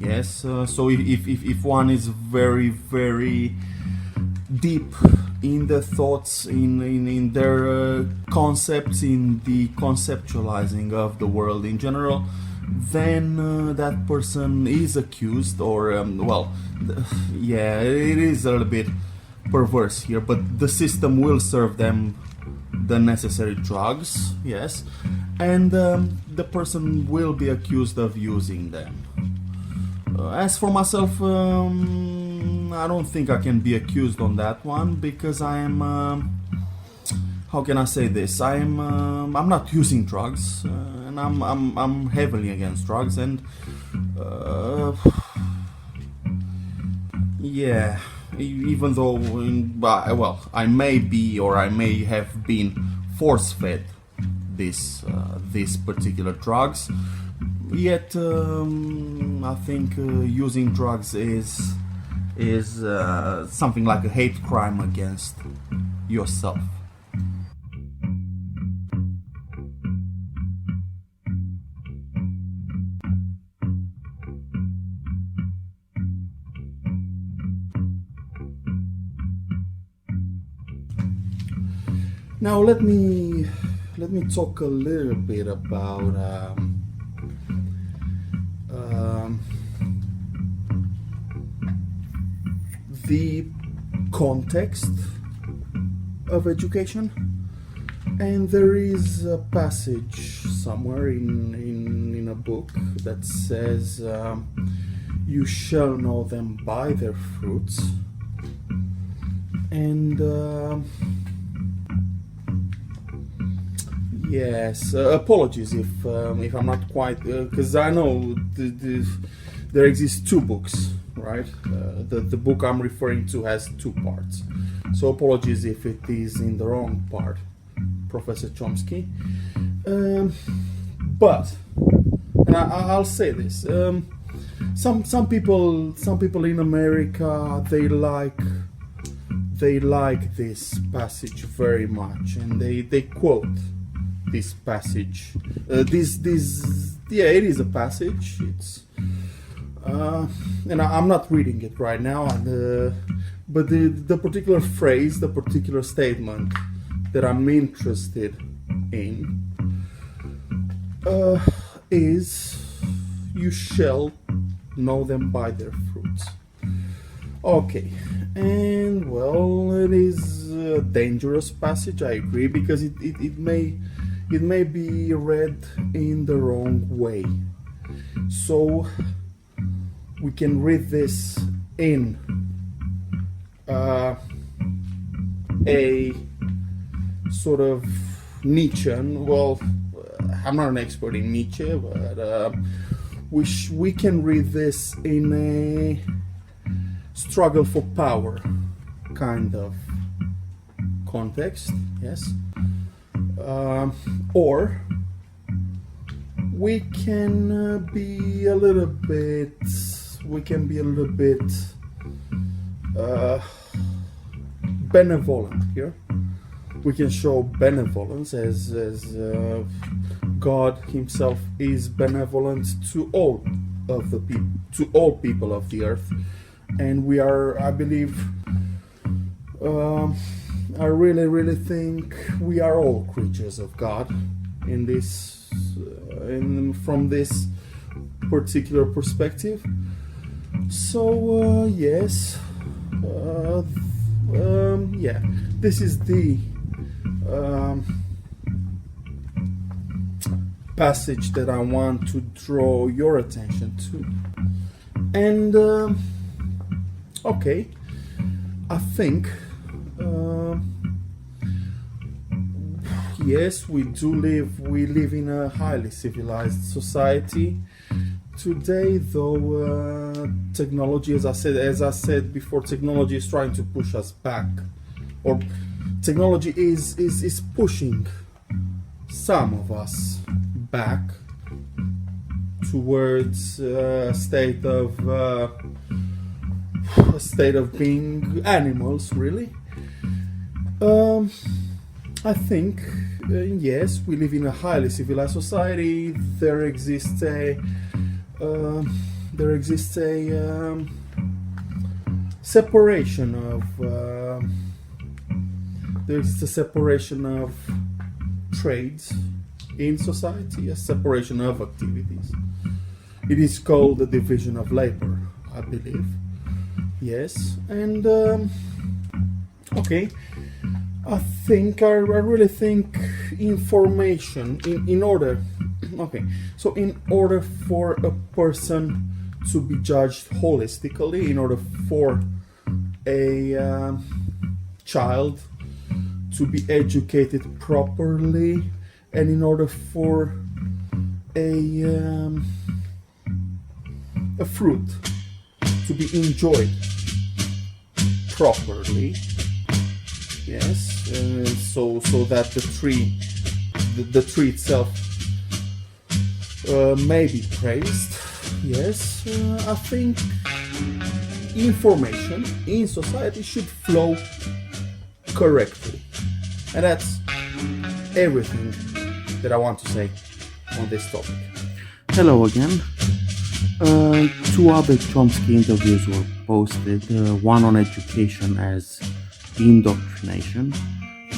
Yes, so if one is very, very deep in their thoughts, in their concepts, in the conceptualizing of the world in general, then that person is accused, or yeah, it is a little bit perverse here, but the system will serve them the necessary drugs, yes, and the person will be accused of using them. As for myself, I don't think I can be accused on that one, because I am how can I say this? I'm not using drugs, and I'm heavily against drugs, and yeah. Even though, I may be, or I may have been force-fed this particular drugs, yet I think using drugs is something like a hate crime against yourself. Now let me talk a little bit about the context of education, and there is a passage somewhere in a book that says, "You shall know them by their fruits," and Yes, apologies if I'm not quite, because I know there exist two books, right? The book I'm referring to has two parts, so apologies if it is in the wrong part, Professor Chomsky. But, and I'll say this: some people in America they like this passage very much, and they quote this passage. It is a passage. It's and I'm not reading it right now, but the particular phrase, the particular statement that I'm interested in is, "You shall know them by their fruits." Okay, and well, it is a dangerous passage, I agree, because it may be read in the wrong way. So we can read this in a sort of Nietzschean. Well, I'm not an expert in Nietzsche, but we can read this in a struggle for power kind of context, yes. Or we can be a little bit benevolent here. We can show benevolence as God Himself is benevolent to all of the people, to all people of the earth, and we are, I believe, I really think we are all creatures of God in this, from this particular perspective. So yes, yeah, this is the passage that I want to draw your attention to. And okay, I think yes, we live in a highly civilized society today, though technology, as I said before, technology is trying to push us back, or technology is pushing some of us back towards a state of being animals, really. I think yes, we live in a highly civilized society. There exists a separation of trades in society, a separation of activities. It is called the division of labor, I believe. Yes, and okay, I really think information in order. Okay, so in order for a person to be judged holistically, in order for a child to be educated properly, and in order for a fruit to be enjoyed properly, yes, so that the tree itself may be praised, yes, I think information in society should flow correctly, and that's everything that I want to say on this topic. Hello again. Two other Chomsky interviews were posted, one on education as indoctrination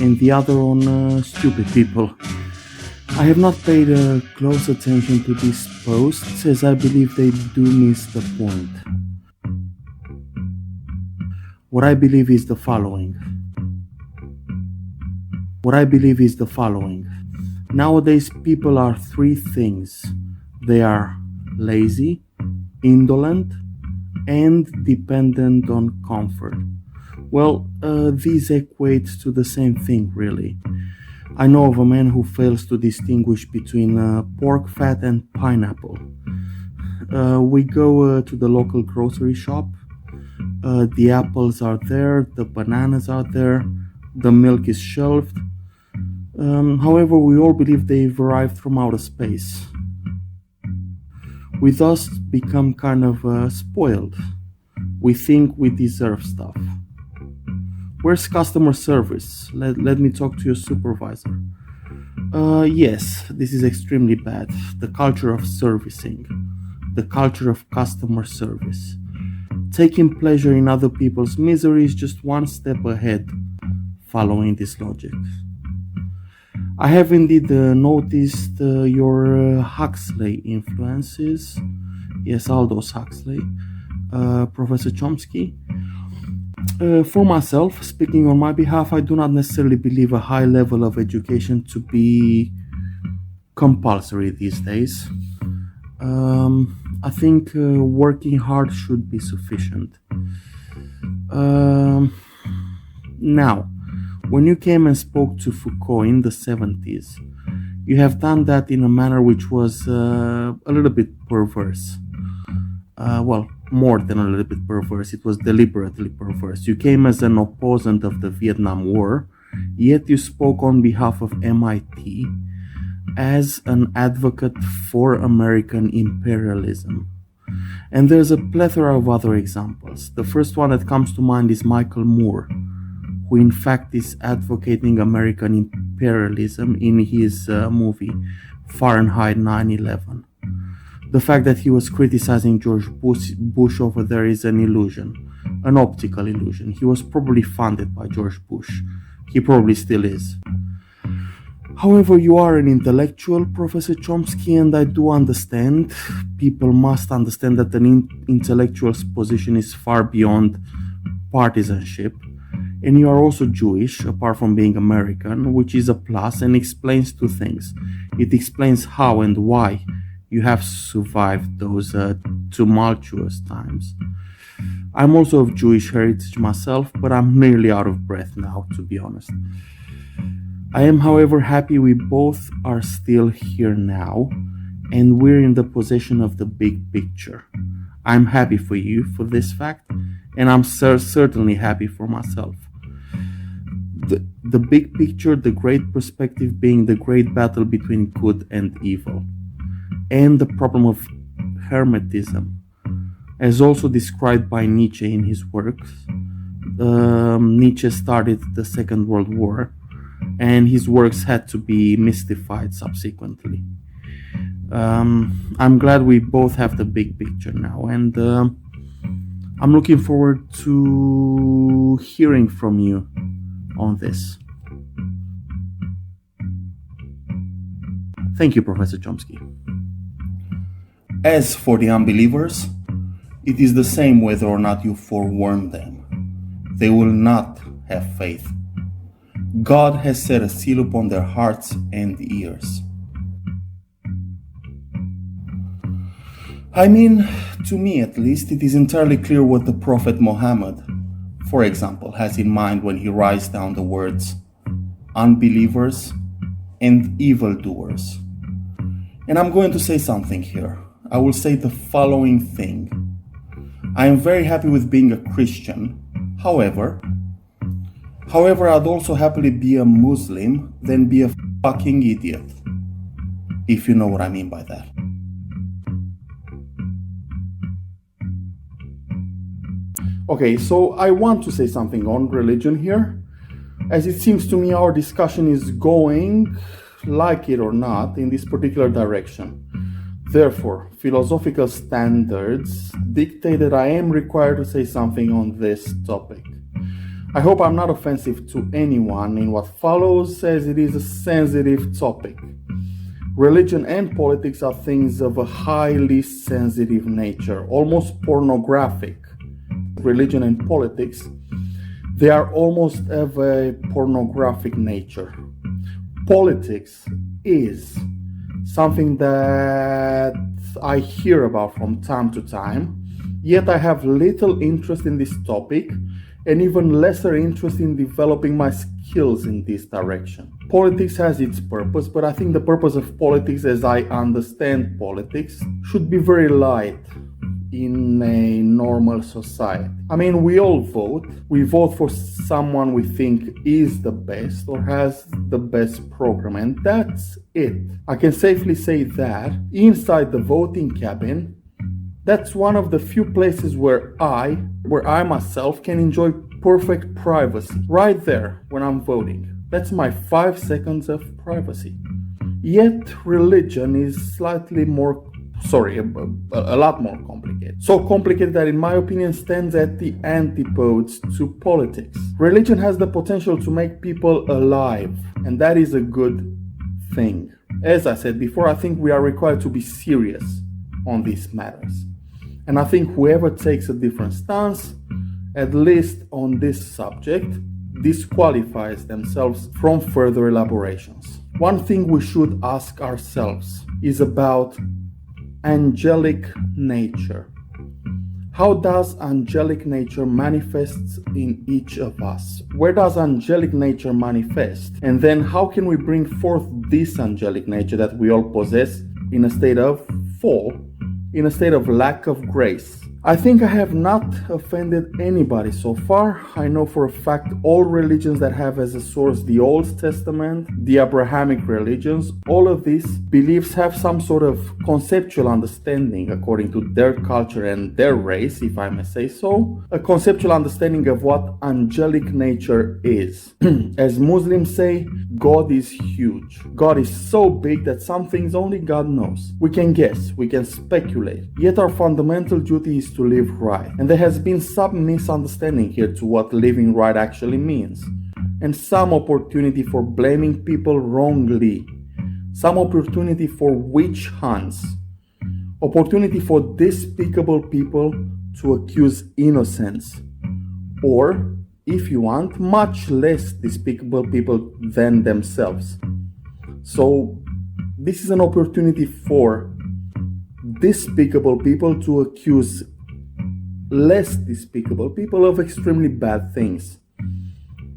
and the other on stupid people. I have not paid close attention to these posts, as I believe they do miss the point. What I believe is the following. Nowadays, people are three things. They are lazy, indolent, and dependent on comfort. Well, these equate to the same thing, really. I know of a man who fails to distinguish between pork fat and pineapple. We go to the local grocery shop. The apples are there, the bananas are there, the milk is shelved. However, we all believe they've arrived from outer space. We thus become kind of spoiled. We think we deserve stuff. Where's customer service? Let me talk to your supervisor. Yes, this is extremely bad. The culture of servicing, the culture of customer service. Taking pleasure in other people's misery is just one step ahead, following this logic. I have indeed noticed your Huxley influences. Yes, Aldous Huxley, Professor Chomsky. For myself, speaking on my behalf, I do not necessarily believe a high level of education to be compulsory these days. I think working hard should be sufficient. Now, when you came and spoke to Foucault in the 70s, you have done that in a manner which was a little bit perverse. Well, more than a little bit perverse, it was deliberately perverse. You came as an opponent of the Vietnam War, yet you spoke on behalf of MIT as an advocate for American imperialism. And there's a plethora of other examples. The first one that comes to mind is Michael Moore, who in fact is advocating American imperialism in his movie Fahrenheit 9/11. The fact that he was criticizing George Bush over there is an illusion, an optical illusion. He was probably funded by George Bush. He probably still is. However, you are an intellectual, Professor Chomsky, and I do understand. People must understand that an intellectual's position is far beyond partisanship. And you are also Jewish, apart from being American, which is a plus and explains two things. It explains how and why you have survived those tumultuous times. I'm also of Jewish heritage myself, but I'm nearly out of breath now, to be honest. I am, however, happy we both are still here now, and we're in the possession of the big picture. I'm happy for you for this fact, and I'm certainly happy for myself. The big picture, the great perspective being the great battle between good and evil, and the problem of Hermetism, as also described by Nietzsche in his works. Nietzsche started the Second World War, and his works had to be mystified subsequently. I'm glad we both have the big picture now, and I'm looking forward to hearing from you on this. Thank you, Professor Chomsky. As for the unbelievers, it is the same whether or not you forewarn them. They will not have faith. God has set a seal upon their hearts and ears. I mean, to me at least, it is entirely clear what the Prophet Muhammad, for example, has in mind when he writes down the words unbelievers and evildoers. And I'm going to say something here. I will say the following thing. I am very happy with being a Christian. However, I'd also happily be a Muslim than be a fucking idiot. If you know what I mean by that. Okay, so I want to say something on religion here, as it seems to me our discussion is going, like it or not, in this particular direction. Therefore, philosophical standards dictate that I am required to say something on this topic. I hope I'm not offensive to anyone in what follows, as it is a sensitive topic. Religion and politics are things of a highly sensitive nature, almost pornographic. Religion and politics, they are almost of a pornographic nature. Politics is something that I hear about from time to time, yet I have little interest in this topic and even lesser interest in developing my skills in this direction. Politics has its purpose, but I think the purpose of politics, as I understand politics, should be very light in a normal society. I mean, we all vote. We vote for someone we think is the best or has the best program, and that's it. I can safely say that inside the voting cabin, that's one of the few places where I myself can enjoy perfect privacy. Right there when I'm voting. That's my 5 seconds of privacy. Yet religion is slightly more, a lot more complicated. So complicated that in my opinion stands at the antipodes to politics. Religion has the potential to make people alive, and that is a good thing. As I said before, I think we are required to be serious on these matters. And I think whoever takes a different stance, at least on this subject, disqualifies themselves from further elaborations. One thing we should ask ourselves is about angelic nature. How does angelic nature manifest in each of us? Where does angelic nature manifest? And then how can we bring forth this angelic nature that we all possess in a state of fall, in a state of lack of grace? I think I have not offended anybody so far. I know for a fact all religions that have as a source the Old Testament, the Abrahamic religions, all of these beliefs have some sort of conceptual understanding according to their culture and their race, if I may say so, a conceptual understanding of what angelic nature is. As Muslims say, God is huge. God is so big that some things only God knows. We can guess, we can speculate, yet our fundamental duty is to live right. And there has been some misunderstanding here to what living right actually means, and some opportunity for blaming people wrongly, some opportunity for witch hunts, opportunity for despicable people to accuse innocence, or, if you want, much less despicable people than themselves. So this is an opportunity for despicable people to accuse less despicable people of extremely bad things.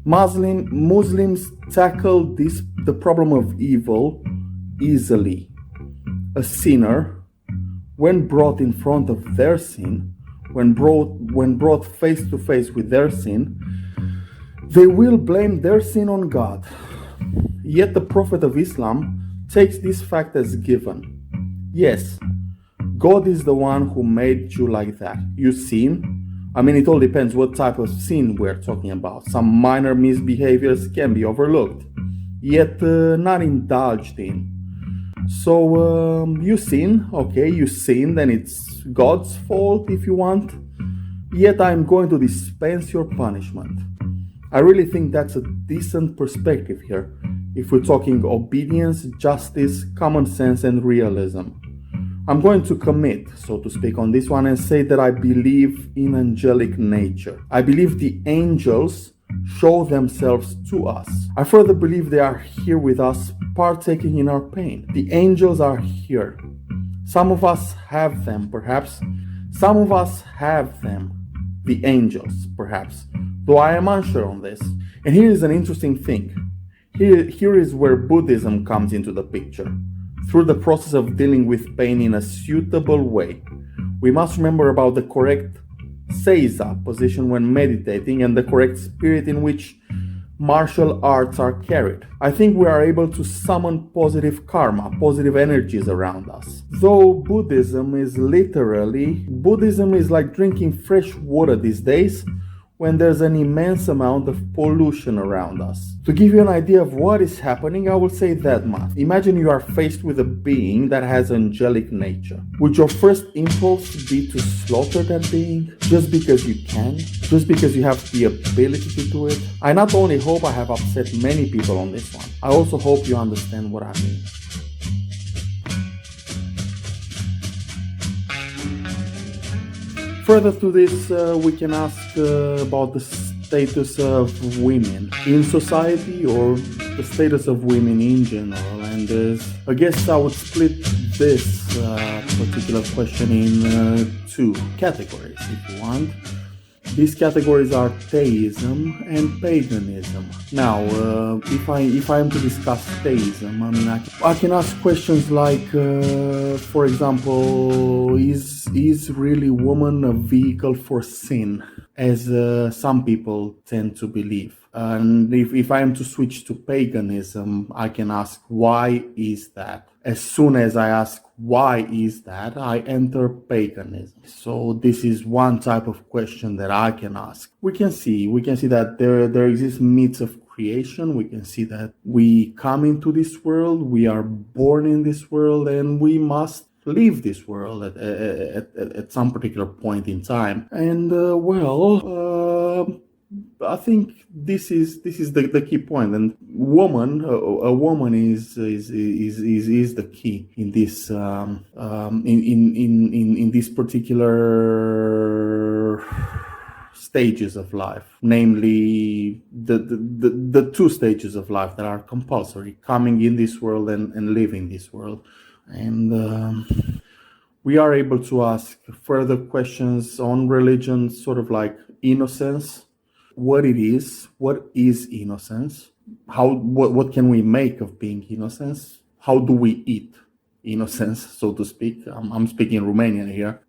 Muslims tackle the problem of evil easily. A sinner, when brought in front of their sin, when brought face to face with their sin, they will blame their sin on God. Yet the Prophet of Islam takes this fact as given. Yes, God is the one who made you like that. You sin. I mean, it all depends what type of sin we're talking about. Some minor misbehaviors can be overlooked, yet not indulged in. So you sin, okay, you sin, then it's God's fault if you want. Yet I'm going to dispense your punishment. I really think that's a decent perspective here, if we're talking obedience, justice, common sense, and realism. I'm going to commit, so to speak, on this one and say that I believe in angelic nature. I believe the angels show themselves to us. I further believe they are here with us, partaking in our pain. The angels are here. Some of us have them, perhaps. Some of us have them, the angels, perhaps, though I am unsure on this. And here is an interesting thing. Here is where Buddhism comes into the picture. Through the process of dealing with pain in a suitable way, we must remember about the correct seiza position when meditating and the correct spirit in which martial arts are carried. I think we are able to summon positive karma, positive energies around us. Though Buddhism is like drinking fresh water these days, when there's an immense amount of pollution around us. To give you an idea of what is happening, I will say that much. Imagine you are faced with a being that has angelic nature. Would your first impulse be to slaughter that being just because you can? Just because you have the ability to do it? I not only hope I have upset many people on this one, I also hope you understand what I mean. Further to this, we can ask about the status of women in society or the status of women in general. And I guess I would split this particular question in two categories, if you want. These categories are theism and paganism. Now, if I am to discuss theism, I mean, I can ask questions like, for example, is really woman a vehicle for sin, as some people tend to believe? And if I am to switch to paganism, I can ask, why is that? As soon as I ask, why is that, I enter paganism. So this is one type of question that I can ask. We can see that there exists myths of creation. We can see that we come into this world, we are born in this world, and we must leave this world at some particular point in time. And I think this is the key point, and a woman is the key in this in these particular stages of life, namely the two stages of life that are compulsory: coming in this world and leaving this world. And we are able to ask further questions on religion, sort of like innocence. What is innocence? What can we make of being innocence? How do we eat innocence, so to speak? I'm speaking Romanian here.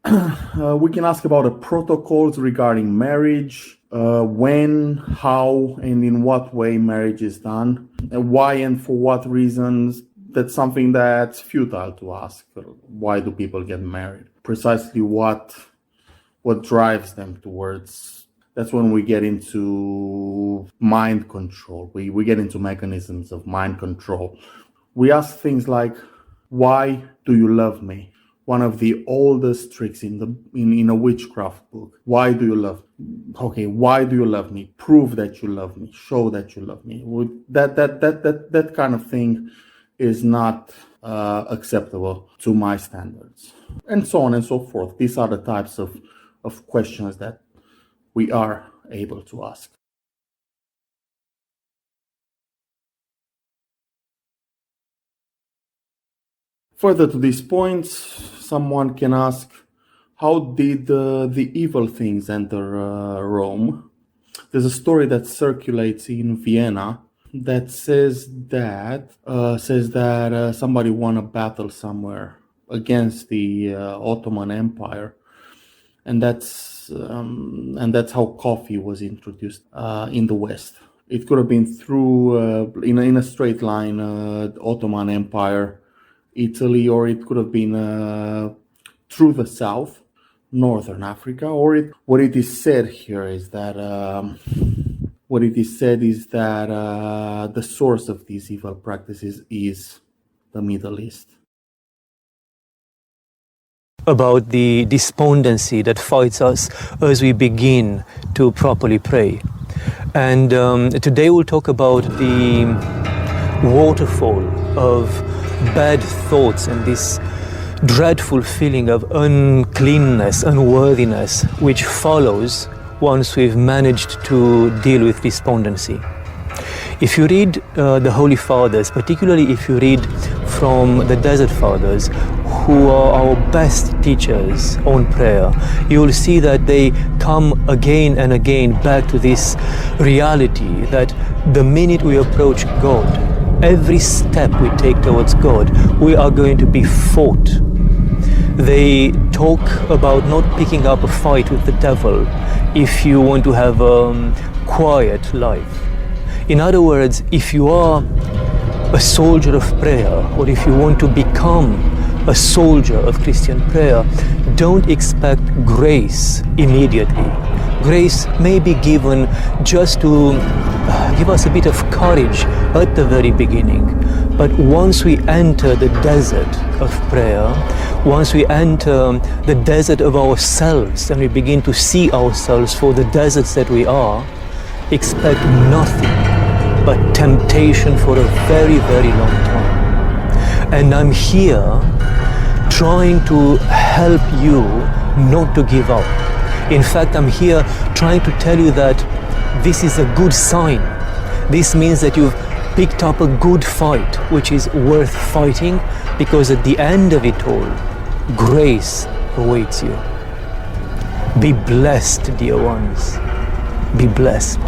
We can ask about the protocols regarding marriage, when, how, and in what way marriage is done, and why and for what reasons. That's something that's futile to ask. Why do people get married? Precisely what drives them towards. That's when we get into mind control. We get into mechanisms of mind control. We ask things like, why do you love me? One of the oldest tricks in a witchcraft book. Why do you love me? Okay, why do you love me? Prove that you love me. Show that you love me. That kind of thing is not acceptable to my standards. And so on and so forth. These are the types of questions that we are able to ask. Further to these points, someone can ask, how did the evil things enter Rome? There's a story that circulates in Vienna that says that somebody won a battle somewhere against the Ottoman Empire, and that's how coffee was introduced in the West. It could have been through in a straight line, Ottoman Empire, Italy, or it could have been through the south, Northern Africa, or what it is said here is that the source of these evil practices is the Middle East. About the despondency that fights us as we begin to properly pray. And today we'll talk about the waterfall of bad thoughts and this dreadful feeling of uncleanness, unworthiness, which follows once we've managed to deal with despondency. If you read the Holy Fathers, particularly if you read from the Desert Fathers, who are our best teachers on prayer, you will see that they come again and again back to this reality that the minute we approach God, every step we take towards God, we are going to be fought. They talk about not picking up a fight with the devil if you want to have a quiet life. In other words, if you are a soldier of prayer, or if you want to become a soldier of Christian prayer, don't expect grace immediately. Grace may be given just to give us a bit of courage at the very beginning. But once we enter the desert of prayer, once we enter the desert of ourselves and we begin to see ourselves for the deserts that we are, expect nothing but temptation for a very, very long time. And I'm here trying to help you not to give up. In fact, I'm here trying to tell you that this is a good sign. This means that you've picked up a good fight, which is worth fighting, because at the end of it all, grace awaits you. Be blessed, dear ones. Be blessed.